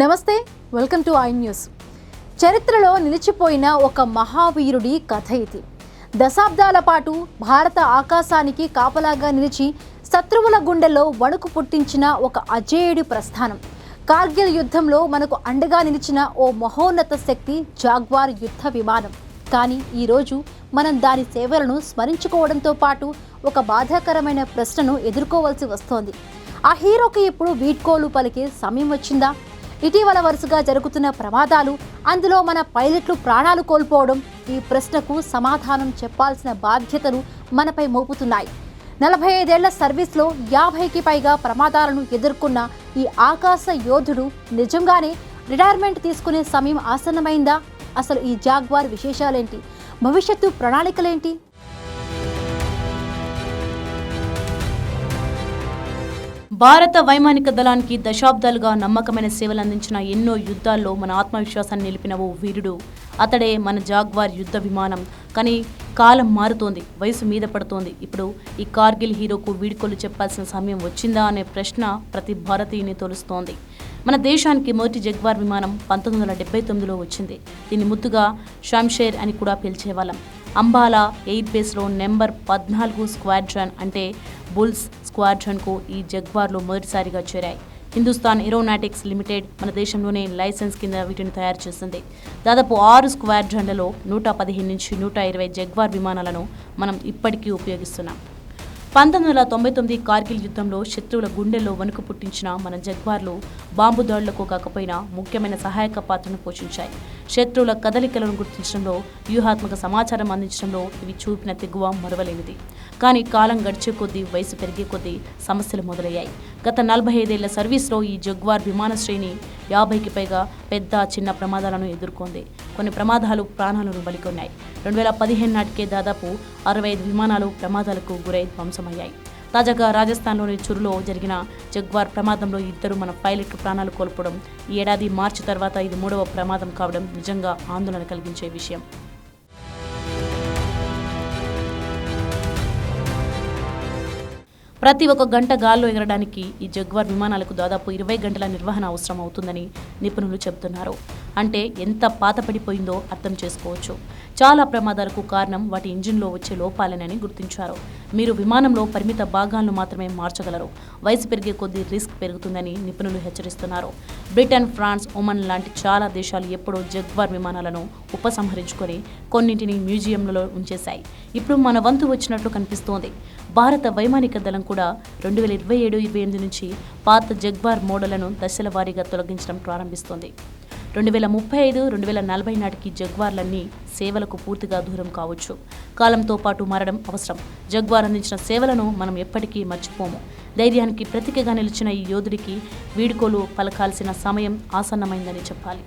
నమస్తే, welcome to I news. చరిత్రలో నిలిచిపోయిన ఒక మహావీరుడి కథ ఇది. దశాబ్దాల పాటు భారత ఆకాశానికి కాపలాగా నిలిచి శత్రువుల గుండెల్లో వణుకు పుట్టించిన ఒక అజేయుడి ప్రస్థానం. కార్గిల్ యుద్ధంలో మనకు అండగా నిలిచిన ఓ మహోన్నత శక్తి జాగ్వార్ యుద్ధ విమానం. కానీ ఈరోజు మనం దాని సేవలను స్మరించుకోవడంతో పాటు ఒక బాధాకరమైన ప్రశ్నను ఎదుర్కోవాల్సి వస్తోంది. ఆ హీరోకి ఇప్పుడు వీడ్కోలు పలికే సమయం వచ్చిందా? ఇటీవల వరుసగా జరుగుతున్న ప్రమాదాలు, అందులో మన పైలట్లు ప్రాణాలు కోల్పోవడం ఈ ప్రశ్నకు సమాధానం చెప్పాల్సిన బాధ్యతలు మనపై మోపుతున్నాయి. 45 ఏళ్ల సర్వీస్లో 50కి పైగా ప్రమాదాలను ఎదుర్కొన్న ఈ ఆకాశ యోధుడు నిజంగానే రిటైర్మెంట్ తీసుకునే సమయం ఆసన్నమైందా? అసలు ఈ జాగ్వార్ విశేషాలేంటి? భవిష్యత్తు ప్రణాళికలేంటి? భారత వైమానిక దళానికి దశాబ్దాలుగా నమ్మకమైన సేవలు అందించిన ఎన్నో యుద్ధాల్లో మన ఆత్మవిశ్వాసాన్ని నిలిపిన ఓ వీరుడు. అతడే మన జాగ్వార్ యుద్ధ విమానం. కానీ కాలం మారుతోంది, వయసు మీద పడుతోంది. ఇప్పుడు ఈ కార్గిల్ హీరోకు వీడ్కోలు చెప్పాల్సిన సమయం వచ్చిందా అనే ప్రశ్న ప్రతి భారతీయుని తోలుస్తోంది. మన దేశానికి మొదటి జాగ్వార్ విమానం 1979లో వచ్చింది. దీన్ని ముద్దుగా షంషేర్ అని కూడా పిలిచేవాళ్ళం. అంబాలా ఎయిర్ బేస్లో నెంబర్ 14 స్క్వాడ్రన్ అంటే బుల్స్ స్క్వాడ్రన్కు ఈ జాగ్వార్లు మొదటిసారిగా చేరాయి. హిందుస్థాన్ ఏరోనాటిక్స్ లిమిటెడ్ మన దేశంలోనే లైసెన్స్ కింద వీటిని తయారు చేసింది. దాదాపు 6 స్క్వాడ్రన్లలో 115 నుంచి 120 జాగ్వార్ విమానాలను మనం ఇప్పటికీ ఉపయోగిస్తున్నాం. 1999 కార్గిల్ యుద్ధంలో శత్రువుల గుండెల్లో వణుకు పుట్టించిన మన జాగ్వార్లు బాంబు దాడులకు కాకపోయినా ముఖ్యమైన సహాయక పాత్రను పోషించాయి. శత్రువుల కదలికలను గుర్తించడంలో, వ్యూహాత్మక సమాచారం అందించడంలో ఇవి చూపిన తెగువ మరువలేనిది. కానీ కాలం గడిచే కొద్దీ, వయసు పెరిగే కొద్దీ సమస్యలు మొదలయ్యాయి. గత 45 ఏళ్ల సర్వీస్లో ఈ జాగ్వార్ విమాన శ్రేణి 50కి పైగా పెద్ద చిన్న ప్రమాదాలను ఎదుర్కొంది. కొన్ని ప్రమాదాలు ప్రాణాలను బలికొన్నాయి. 2015 నాటికే దాదాపు 65 విమానాలు ప్రమాదాలకు గురై ధ్వంసమయ్యాయి. తాజాగా రాజస్థాన్లోని చురులో జరిగిన జాగ్వార్ ప్రమాదంలో 2 మన పైలట్లు ప్రాణాలు కోల్పోవడం, ఈ ఏడాది మార్చి తర్వాత ఇది 3వ ప్రమాదం కావడం నిజంగా ఆందోళన కలిగించే విషయం. ప్రతి ఒక్క గంట గాల్లో ఎగరడానికి ఈ జాగ్వార్ విమానాలకు దాదాపు 20 గంటల నిర్వహణ అవసరం అవుతుందని నిపుణులు చెబుతున్నారు. అంటే ఎంత పాతపడిపోయిందో అర్థం చేసుకోవచ్చు. చాలా ప్రమాదాలకు కారణం వాటి ఇంజిన్లో వచ్చే లోపాలేనని గుర్తించారు. మీరు విమానంలో పరిమిత భాగాలను మాత్రమే మార్చగలరు. వయసు పెరిగే కొద్దీ రిస్క్ పెరుగుతుందని నిపుణులు హెచ్చరిస్తున్నారు. బ్రిటన్, ఫ్రాన్స్, ఒమన్ లాంటి చాలా దేశాలు ఎప్పుడో జాగ్వార్ విమానాలను ఉపసంహరించుకొని కొన్నింటిని మ్యూజియంలలో ఉంచేశాయి. ఇప్పుడు మన వంతు వచ్చినట్లు కనిపిస్తోంది. భారత వైమానిక దళం కూడా 2027-28 నుంచి పాత జాగ్వార్ మోడళ్లను దశల వారీగా తొలగించడం ప్రారంభిస్తోంది. 2035-2040 నాటికి జాగ్వార్లన్నీ సేవలకు పూర్తిగా దూరం కావచ్చు. కాలంతో పాటు మారడం అవసరం. జాగ్వార్ అందించిన సేవలను మనం ఎప్పటికీ మర్చిపోము. ధైర్యానికి ప్రతీకగా నిలిచిన ఈ యోధుడికి వీడ్కోలు పలకాల్సిన సమయం ఆసన్నమైందని చెప్పాలి.